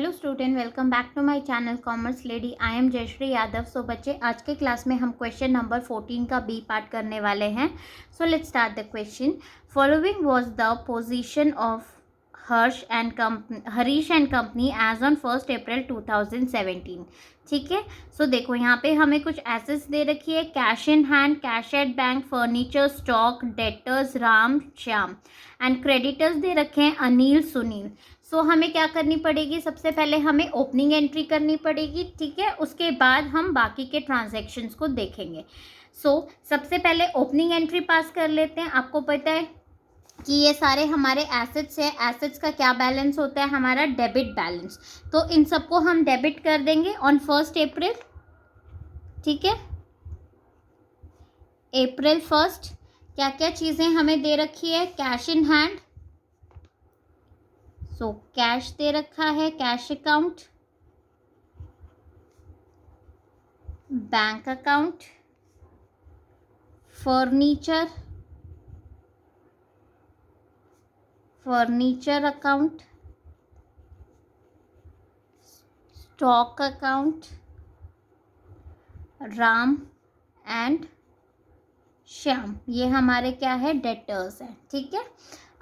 Hello student, welcome back to my channel commerce lady. I am Jayshree Yadav. So बच्चे, आज के class में हम क्वेश्चन नंबर 14 का बी पार्ट करने वाले हैं। So let's start the question. Following was the position of Harish and company as on 1 April 2017। ठीक है। सो देखो, यहाँ पे हमें कुछ एसेट्स दे रखी है। Cash in hand, cash at bank, furniture, stock, debtors Ram Shyam and creditors दे रखे हैं अनिल सुनील। सो हमें क्या करनी पड़ेगी? सबसे पहले हमें ओपनिंग एंट्री करनी पड़ेगी। ठीक है, उसके बाद हम बाकी के ट्रांजैक्शंस को देखेंगे। सबसे पहले ओपनिंग एंट्री पास कर लेते हैं। आपको पता है कि ये सारे हमारे एसेट्स हैं। एसेट्स का क्या बैलेंस होता है? हमारा डेबिट बैलेंस। तो इन सबको हम डेबिट कर देंगे ऑन 1 अप्रैल। ठीक है, अप्रैल 1। क्या क्या चीज़ें हमें दे रखी है? कैश इन हैंड, कैश दे रखा है, cash account, bank account, furniture account, stock account, Ram and Shyam. ये हमारे क्या है? डेटर्स है। ठीक है।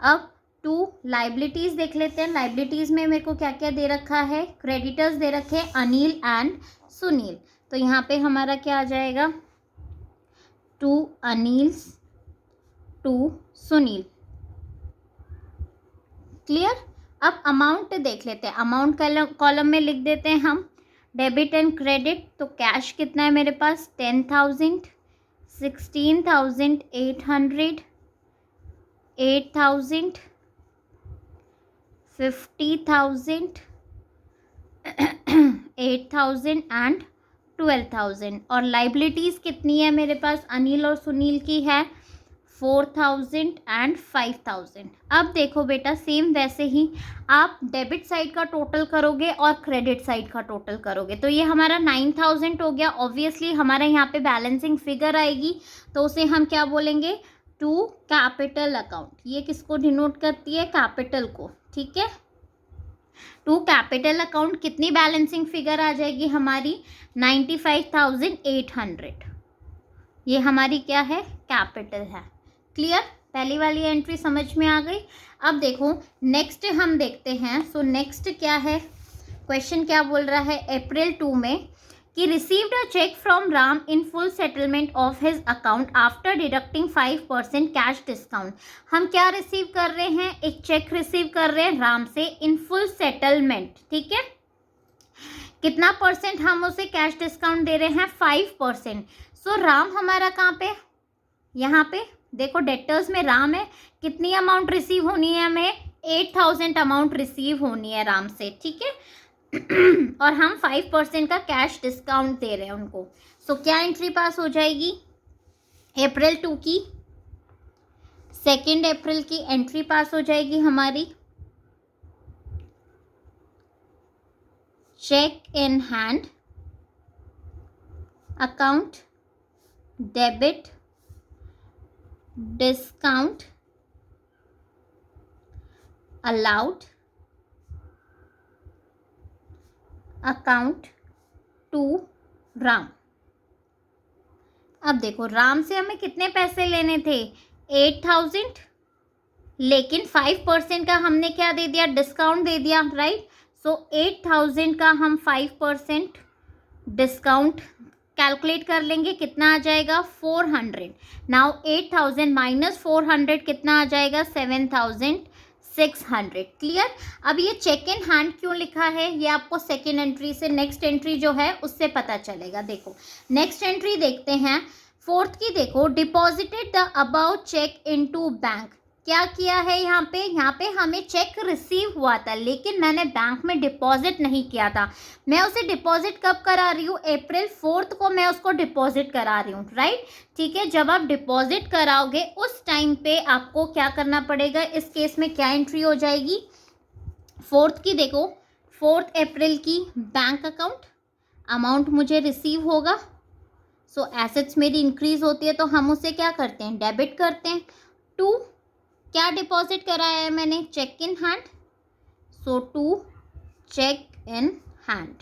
अब 2 लाइबिलिटीज देख लेते हैं। लाइबिलिटीज में मेरे को क्या क्या दे रखा है? क्रेडिटर्स दे रखे हैं अनिल एंड सुनील। तो यहाँ पे हमारा क्या आ जाएगा? 2 अनिल, 2 सुनील। क्लियर। अब अमाउंट देख लेते हैं। अमाउंट कॉलम में लिख देते हैं हम डेबिट एंड क्रेडिट। तो कैश कितना है मेरे पास? 10,000, 16,800, 8,000, 50,000, 8,000 एंड 12,000। और लाइबिलिटीज़ कितनी है मेरे पास? अनिल और सुनील की है 4,000 एंड 5,000। अब देखो बेटा, सेम वैसे ही आप डेबिट साइड का टोटल करोगे और क्रेडिट साइड का टोटल करोगे। तो ये हमारा 9,000 हो गया। ऑब्वियसली हमारा यहाँ पे बैलेंसिंग फिगर आएगी, तो उसे हम क्या बोलेंगे? To capital account. ये किसको डिनोट करती है? कैपिटल को। ठीक है, टू कैपिटल अकाउंट कितनी बैलेंसिंग फिगर आ जाएगी हमारी? 95,800। ये हमारी क्या है? कैपिटल है। क्लियर। पहली वाली एंट्री समझ में आ गई। अब देखो नेक्स्ट हम देखते हैं। नेक्स्ट क्या है? क्वेश्चन क्या बोल रहा है? अप्रैल 2 में कि received a cheque from Ram in full settlement of his account after deducting 5% cash discount. हम क्या रिसीव कर रहे हैं? एक चेक रिसीव कर रहे हैं राम से इन फुल सेटलमेंट। ठीक है, कितना परसेंट हम उसे कैश डिस्काउंट दे रहे हैं? 5%। राम हमारा कहाँ पे? यहाँ पे देखो, डेटर्स में राम है। कितनी अमाउंट रिसीव होनी है हमें? 8,000 अमाउंट रिसीव होनी है राम से। ठीक है, और हम 5% का कैश डिस्काउंट दे रहे हैं उनको। क्या एंट्री पास हो जाएगी? अप्रैल 2 की, 2 अप्रैल की एंट्री पास हो जाएगी हमारी। Cheque in hand account, debit, discount allowed, account to Ram. अब देखो, राम से हमें कितने पैसे लेने थे? 8,000, लेकिन 5% का हमने क्या दे दिया? डिस्काउंट दे दिया, राइट। 8,000 का हम 5% डिस्काउंट कैलकुलेट कर लेंगे। कितना आ जाएगा? 400। नाउ 8,000 माइनस 400 कितना आ जाएगा? 7,600। क्लियर। अब ये चेक इन हैंड क्यों लिखा है? ये आपको सेकेंड एंट्री से नेक्स्ट एंट्री जो है उससे पता चलेगा। देखो नेक्स्ट एंट्री देखते हैं। 4th की देखो, deposited the above cheque into bank. क्या किया है यहाँ पे? यहाँ पे हमें चेक रिसीव हुआ था, लेकिन मैंने बैंक में डिपॉजिट नहीं किया था। मैं उसे डिपॉजिट कब करा रही हूँ? अप्रैल 4 को मैं उसको डिपॉजिट करा रही हूँ, राइट। ठीक है, जब आप डिपॉजिट कराओगे उस टाइम पे आपको क्या करना पड़ेगा? इस केस में क्या एंट्री हो जाएगी? 4th की देखो, 4 अप्रैल की बैंक अकाउंट, अमाउंट मुझे रिसीव होगा। एसेट्स मेरी इंक्रीज होती है, तो हम उसे क्या करते हैं? डेबिट करते हैं। 2 क्या डिपॉजिट कराया है मैंने? Cheque in hand. 2 cheque in hand.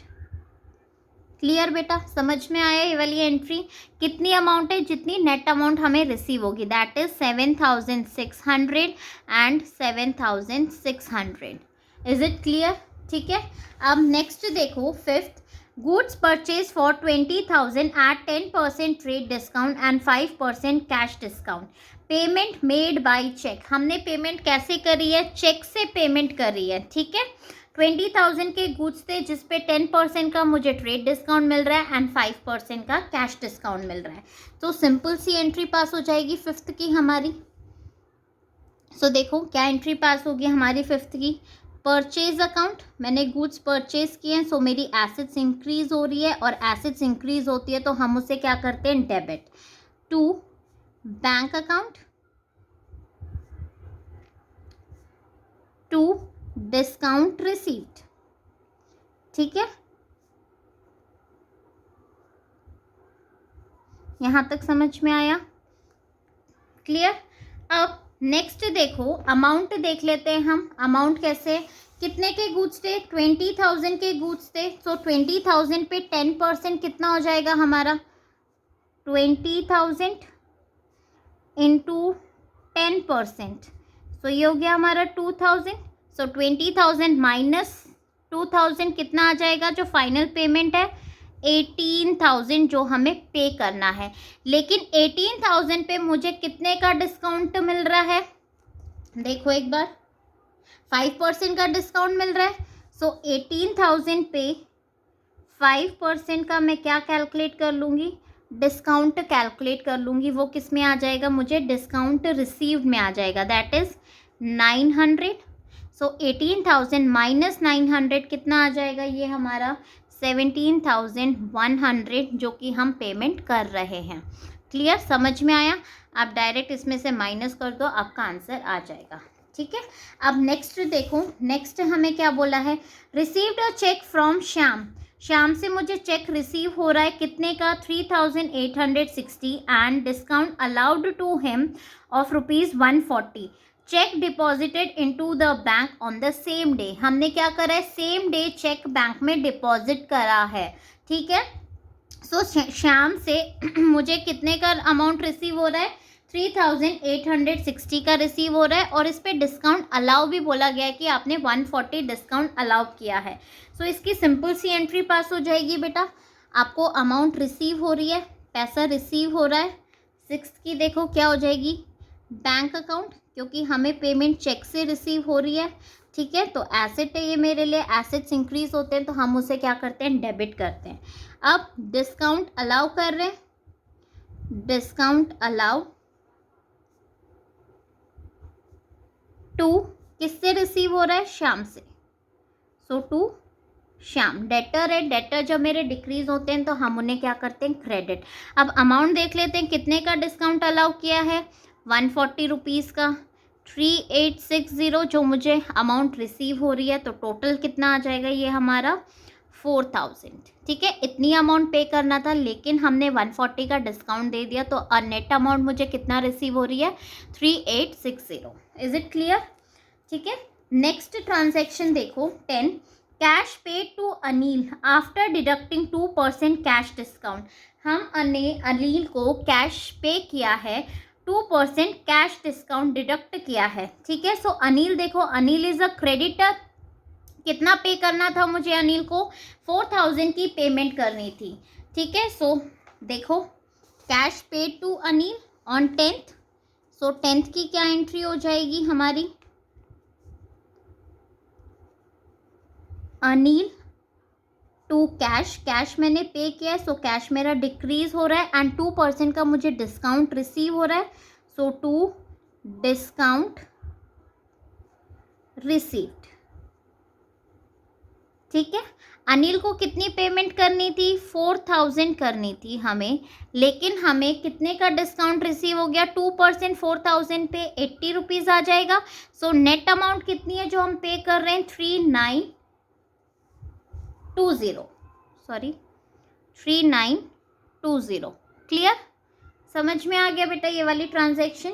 Clear बेटा, समझ में आया ये वाली एंट्री? कितनी अमाउंट है? जितनी नेट अमाउंट हमें रिसीव होगी, that is 7,600 and 7,600। Is it clear? ठीक है, अब नेक्स्ट देखो fifth, goods purchase for 20,000 at 10% trade discount and 5% cash discount. Payment made by cheque. हमने पेमेंट कैसे करी है? चेक से पेमेंट करी है। ठीक है, 20,000 के गुड्स थे जिस पे 10% का मुझे ट्रेड डिस्काउंट मिल रहा है एंड 5% का कैश डिस्काउंट मिल रहा है। तो सिंपल सी एंट्री पास हो जाएगी फिफ्थ की हमारी। सो देखो क्या एंट्री पास होगी हमारी फिफ्थ की? परचेज अकाउंट, मैंने गुड्स परचेज किए हैं, सो मेरी एसेट्स इंक्रीज हो रही है, और एसेट्स इंक्रीज होती है तो हम उसे क्या करते हैं? Debit. To bank account, to discount received. ठीक है, यहां तक समझ में आया? क्लियर? अब नेक्स्ट देखो, अमाउंट देख लेते हैं हम। अमाउंट कैसे? कितने के गुड्स थे? 20,000 के गुड्स थे। सो 20,000 पे 10% कितना हो जाएगा हमारा? 20,000 इंटू 10%। सो ये हो गया हमारा 2,000। सो 20,000 माइनस 2,000 कितना आ जाएगा? जो फाइनल पेमेंट है 18,000 जो हमें पे करना है। लेकिन 18,000 पे मुझे कितने का डिस्काउंट मिल रहा है? देखो एक बार, 5% का डिस्काउंट मिल रहा है। सो 18,000 पे 5% का मैं क्या कैलकुलेट कर लूँगी? डिस्काउंट कैलकुलेट कर लूँगी। वो किस में आ जाएगा? मुझे डिस्काउंट रिसीव्ड में आ जाएगा, दैट इज़ 900। सो 18,000 माइनस 900 कितना आ जाएगा? ये हमारा 17,100 जो कि हम पेमेंट कर रहे हैं। क्लियर? समझ में आया? आप डायरेक्ट इसमें से माइनस कर दो, आपका आंसर आ जाएगा। ठीक है, अब नेक्स्ट देखो, नेक्स्ट हमें क्या बोला है? Received a cheque from Shyam. Shyam से मुझे चेक रिसीव हो रहा है, कितने का? 3,860 and discount allowed to him of ₹140। Cheque deposited into the bank on the same day. हमने क्या करा है? सेम डे चेक बैंक में डिपॉजिट करा है। ठीक है, सो श्याम से मुझे कितने का अमाउंट रिसीव हो रहा है? 3,860 का रिसीव हो रहा है, और इस पे डिस्काउंट अलाउ भी बोला गया है कि आपने 140 डिस्काउंट अलाउ किया है। सो इसकी सिंपल सी एंट्री पास हो जाएगी बेटा। आपको अमाउंट रिसीव हो रही है, पैसा रिसीव हो रहा है। सिक्स्थ की देखो क्या हो जाएगी? बैंक अकाउंट, क्योंकि हमें पेमेंट चेक से रिसीव हो रही है। ठीक है, तो एसेट है ये मेरे लिए, एसेट्स इंक्रीज होते हैं तो हम उसे क्या करते हैं? डेबिट करते हैं। अब डिस्काउंट अलाउ कर रहे हैं, डिस्काउंट अलाउ टू किससे रिसीव हो रहा है? श्याम से। सो टू श्याम। डेटर है, डेटर जब मेरे डिक्रीज होते हैं तो हम उन्हें क्या करते हैं? क्रेडिट। अब अमाउंट देख लेते हैं, कितने का डिस्काउंट अलाउ किया है? 140 रुपीज़ का। 3,860 जो मुझे अमाउंट रिसीव हो रही है, तो टोटल कितना आ जाएगा? ये हमारा 4,000। ठीक है, इतनी अमाउंट पे करना था, लेकिन हमने 140 का डिस्काउंट दे दिया, तो नेट अमाउंट मुझे कितना रिसीव हो रही है? 3,860। Is it clear? ठीक है, नेक्स्ट ट्रांजैक्शन देखो 10, cash paid to Anil after deducting 2% cash discount. हम अनिल को कैश पे किया है, 2% कैश डिस्काउंट डिडक्ट किया है। ठीक है, सो अनिल देखो, अनिल इज अ क्रेडिटर। कितना पे करना था मुझे अनिल को? 4,000 की पेमेंट करनी थी। ठीक है, सो देखो cash paid to Anil on 10th। So 10th की क्या एंट्री हो जाएगी हमारी? अनिल टू कैश, कैश मैंने पे किया है, सो कैश मेरा डिक्रीज हो रहा है, एंड 2% का मुझे डिस्काउंट रिसीव हो रहा है। सो टू डिस्काउंट रिसीव्ड। ठीक है, अनिल को कितनी पेमेंट करनी थी? 4,000 करनी थी हमें, लेकिन हमें कितने का डिस्काउंट रिसीव हो गया? 2%। 4,000 पे 80 रुपीज़ आ जाएगा। सो नेट अमाउंट कितनी है जो हम पे कर रहे हैं? 3,920। क्लियर? समझ में आ गया बेटा ये वाली ट्रांजैक्शन?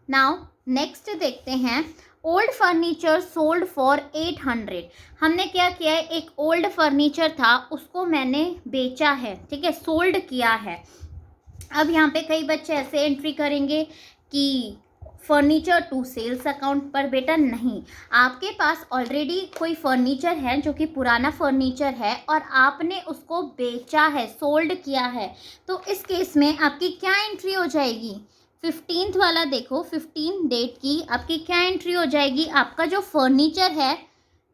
नाउ नेक्स्ट देखते हैं, ओल्ड फर्नीचर सोल्ड फॉर 800। हमने क्या किया है, एक ओल्ड फर्नीचर था उसको मैंने बेचा है, ठीक है, सोल्ड किया है। अब यहाँ पे कई बच्चे ऐसे एंट्री करेंगे कि फर्नीचर टू सेल्स अकाउंट, पर बेटा नहीं, आपके पास ऑलरेडी कोई फर्नीचर है जो कि पुराना फर्नीचर है और आपने उसको बेचा है, सोल्ड किया है, तो इस केस में आपकी क्या एंट्री हो जाएगी, 15th वाला देखो, 15 डेट की आपकी क्या एंट्री हो जाएगी, आपका जो फर्नीचर है,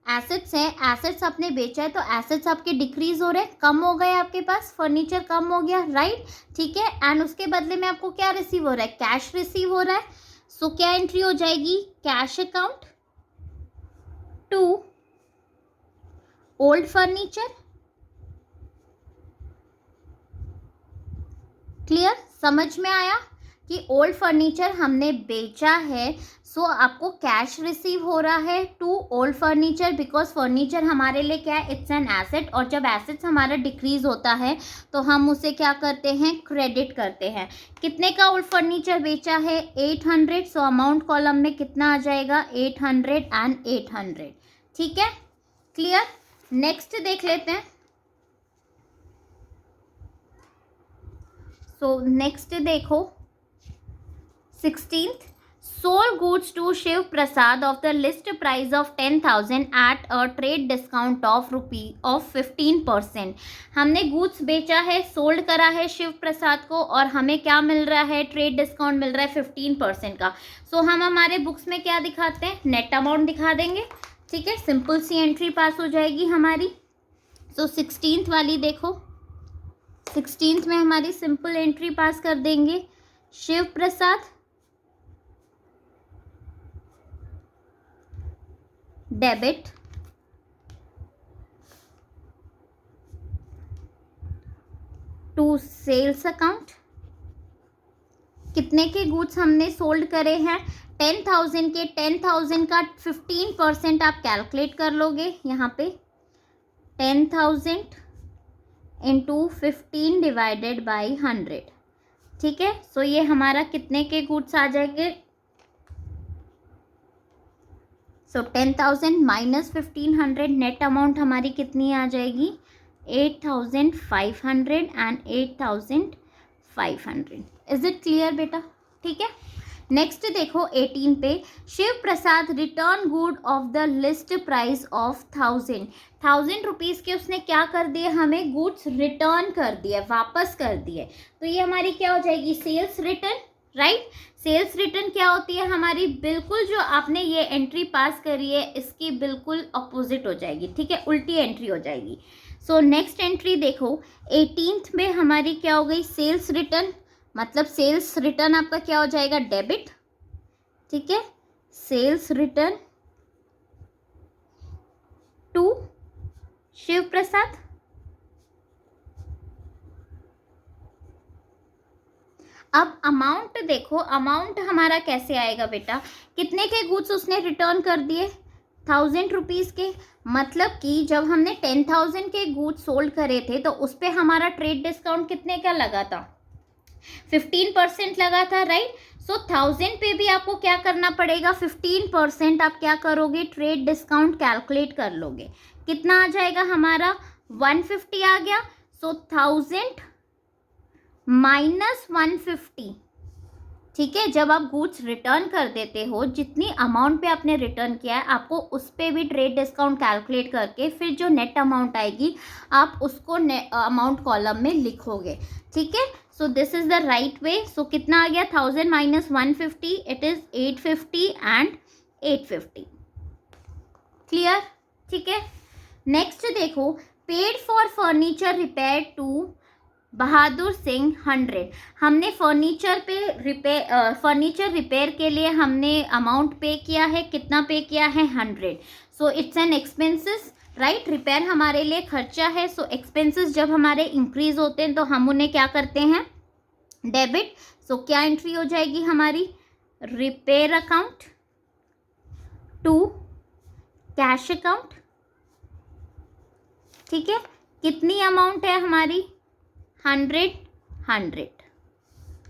एसेट्स है, एसेट्स आपने बेचा है तो एसेट्स आपके डिक्रीज हो रहे हैं, कम हो गए, आपके पास फर्नीचर कम हो गया, राइट, ठीक है, एंड उसके बदले में आपको क्या रिसीव हो रहा है, कैश रिसीव हो रहा है। सो क्या एंट्री हो जाएगी, cash account to old furniture. Clear, समझ में आया कि ओल्ड फर्नीचर हमने बेचा है, सो आपको कैश रिसीव हो रहा है to old furniture, because furniture हमारे लिए क्या है, इट्स एन एसेट, और जब एसेट्स हमारा डिक्रीज होता है तो हम उसे क्या करते हैं, क्रेडिट करते हैं। कितने का ओल्ड फर्नीचर बेचा है, 800, सो अमाउंट कॉलम में कितना आ जाएगा, 800 एंड 800, ठीक है, क्लियर। नेक्स्ट देख लेते हैं। सो नेक्स्ट देखो 16th, sold goods to Shiv Prasad of the list price of 10,000 at a trade discount of 15%। हमने गुड्स बेचा है, सोल्ड करा है शिव प्रसाद को, और हमें क्या मिल रहा है, ट्रेड डिस्काउंट मिल रहा है 15% का। सो हम हमारे बुक्स में क्या दिखाते हैं, नेट अमाउंट दिखा देंगे, ठीक है, सिंपल सी एंट्री पास हो जाएगी हमारी। सो 16th वाली देखो, 16th में हमारी सिंपल एंट्री पास कर देंगे, शिव प्रसाद डेबिट टू सेल्स अकाउंट। कितने के गुड्स हमने सोल्ड करे हैं, 10,000 के, 10,000 का 15% आप कैलकुलेट कर लोगे यहाँ पे, 10,000 इंटू 15 डिवाइडेड बाई 100, ठीक है। सो ये हमारा कितने के गुड्स आ जाएंगे, सो 10,000 माइनस 1500, नेट अमाउंट हमारी कितनी आ जाएगी, 8,500 एंड 8,500। इज इट क्लियर बेटा, ठीक है। नेक्स्ट देखो 18 पे, Shiv Prasad return good of the list price of 1,000 rupees के उसने क्या कर दिए, हमें गुड्स रिटर्न कर दिए, वापस कर दिए, तो ये हमारी क्या हो जाएगी, sales return, right. Sales return क्या होती है हमारी, बिल्कुल जो आपने ये एंट्री पास करी है इसकी बिल्कुल अपोजिट हो जाएगी, ठीक है, उल्टी एंट्री हो जाएगी। सो नेक्स्ट एंट्री देखो 18th में हमारी क्या हो गई, सेल्स रिटर्न, मतलब सेल्स रिटर्न आपका क्या हो जाएगा, डेबिट, ठीक है, सेल्स रिटर्न टू शिव प्रसाद। अब अमाउंट देखो, अमाउंट हमारा कैसे आएगा बेटा, कितने के गुड्स उसने रिटर्न कर दिए, 1,000 रुपीज़ के, मतलब कि जब हमने 10,000 के गुड्स सोल्ड करे थे तो उस पर हमारा ट्रेड डिस्काउंट कितने का लगा था, 15% लगा था, राइट। सो 1,000 पे भी आपको क्या करना पड़ेगा, 15% आप क्या करोगे, ट्रेड डिस्काउंट कैलकुलेट कर लोगे, कितना आ जाएगा हमारा, 150 आ गया। सो 1,000 माइनस 150, ठीक है, जब आप गुड्स रिटर्न कर देते हो, जितनी अमाउंट पे आपने रिटर्न किया है आपको उस पर भी ट्रेड डिस्काउंट कैलकुलेट करके फिर जो नेट अमाउंट आएगी आप उसको अमाउंट कॉलम में लिखोगे, ठीक है। So this is the right way. So कितना आ गया, 1,000 minus 150, it is 850 and 850, clear, ठीक है। नेक्स्ट देखो, paid for furniture repair to Bahadur Singh 100। हमने फर्नीचर रिपेयर के लिए हमने अमाउंट पे किया है, कितना पे किया है, 100। So it's an expenses, right, repair हमारे लिए खर्चा है। सो एक्सपेंसेस जब हमारे इंक्रीज होते हैं तो हम उन्हें क्या करते हैं, डेबिट। सो क्या एंट्री हो जाएगी हमारी, repair account to cash account, ठीक है। कितनी अमाउंट है हमारी, 100।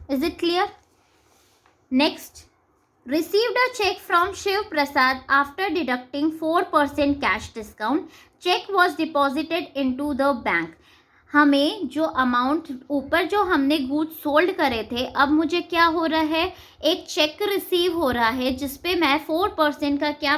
Is it clear. Next received a check from Shiv Prasad after deducting 4% cash discount. Check was deposited into the bank. हमें जो अमाउंट ऊपर जो हमने गुड्स सोल्ड करे थे, अब मुझे क्या हो रहा है, एक चेक रिसीव हो रहा है जिसपे मैं 4% का क्या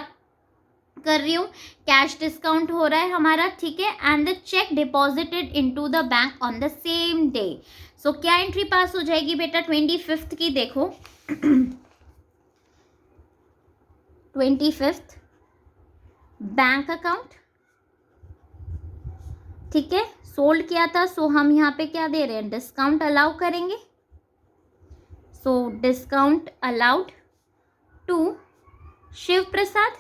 कर रही हूँ, कैश डिस्काउंट हो रहा है हमारा, ठीक है, and the cheque deposited into the bank on the same day. So क्या एंट्री पास हो जाएगी बेटा 25th की, देखो 25th बैंक अकाउंट, ठीक है, सोल्ड किया था. सो हम यहाँ पे क्या दे रहे हैं, डिस्काउंट अलाउ करेंगे. So discount allowed to Shiv Prasad.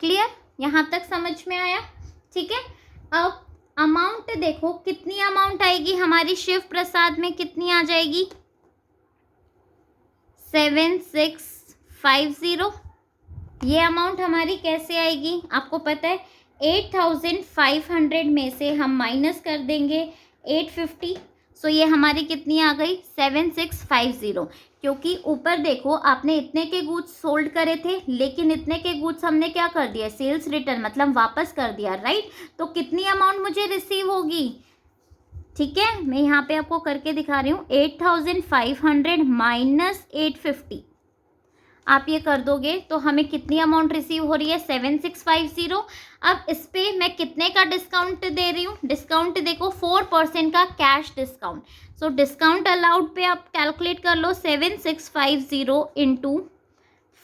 Clear, यहाँ तक समझ में आया, ठीक है. अब अमाउंट देखो कितनी अमाउंट आएगी हमारी शिव प्रसाद में, कितनी आ जाएगी 7650. ये अमाउंट हमारी कैसे आएगी, आपको पता है 8500 में से हम माइनस कर देंगे 850. सो ये हमारी कितनी आ गई 7650. क्योंकि ऊपर देखो आपने इतने के गुड्स सोल्ड करे थे, लेकिन इतने के गुड्स हमने क्या कर दिया, सेल्स रिटर्न मतलब वापस कर दिया, राइट. तो कितनी अमाउंट मुझे रिसीव होगी, ठीक है, मैं यहाँ पे आपको करके दिखा रही हूँ. 8500 माइनस 850 आप ये कर दोगे तो हमें कितनी अमाउंट रिसीव हो रही है 7650. अब इस पे मैं कितने का डिस्काउंट दे रही हूँ, डिस्काउंट देखो 4% का कैश डिस्काउंट. सो डिस्काउंट अलाउड पे आप कैलकुलेट कर लो 7650 इंटू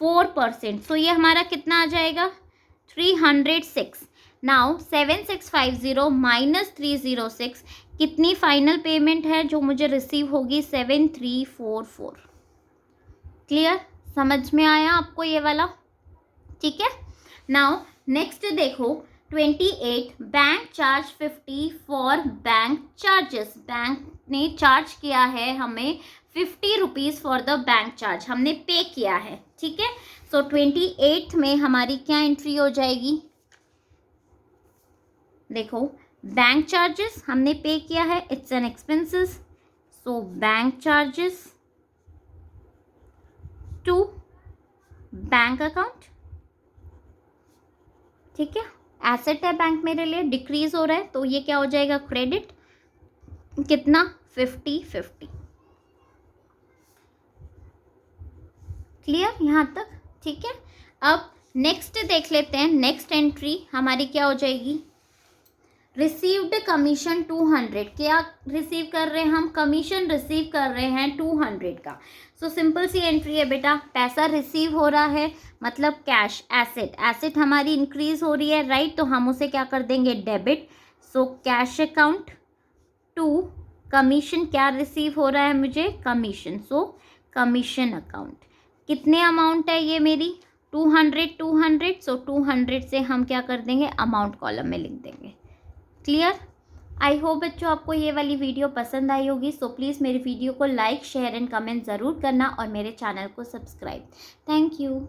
4%. सो ये हमारा कितना आ जाएगा 306. नाउ 7650 माइनस 306 कितनी फाइनल पेमेंट है जो मुझे रिसीव होगी 7344. क्लियर, समझ में आया आपको ये वाला, ठीक है. नाउ नेक्स्ट देखो 28 bank charge 50 for bank charges. Bank ने चार्ज किया है हमें 50 rupees for the bank charge, हमने पे किया है, ठीक है. सो 28 में हमारी क्या एंट्री हो जाएगी, देखो बैंक चार्जेस हमने पे किया है, it's an expenses. So bank charges to bank account, ठीक है, एसेट है बैंक मेरे लिए, डिक्रीज हो रहा है तो ये क्या हो जाएगा क्रेडिट, कितना 50. क्लियर यहाँ तक, ठीक है. अब नेक्स्ट देख लेते हैं, नेक्स्ट एंट्री हमारी क्या हो जाएगी, रिसीव्ड कमीशन 200. क्या रिसीव कर रहे हैं हम, कमीशन रिसीव कर रहे हैं 200 का. सो सिंपल सी एंट्री है बेटा, पैसा रिसीव हो रहा है मतलब कैश, एसेट हमारी इंक्रीज हो रही है, राइट. तो हम उसे क्या कर देंगे debit. So cash account to commission, क्या रिसीव हो रहा है मुझे कमीशन. सो कमीशन अकाउंट, कितने अमाउंट है ये मेरी 200. सो 200 से हम क्या कर देंगे अमाउंट कॉलम में लिख देंगे. क्लियर, आई होप बच्चों आपको ये वाली वीडियो पसंद आई होगी. सो प्लीज़ मेरी वीडियो को लाइक शेयर एंड कमेंट ज़रूर करना और मेरे चैनल को सब्सक्राइब. Thank you.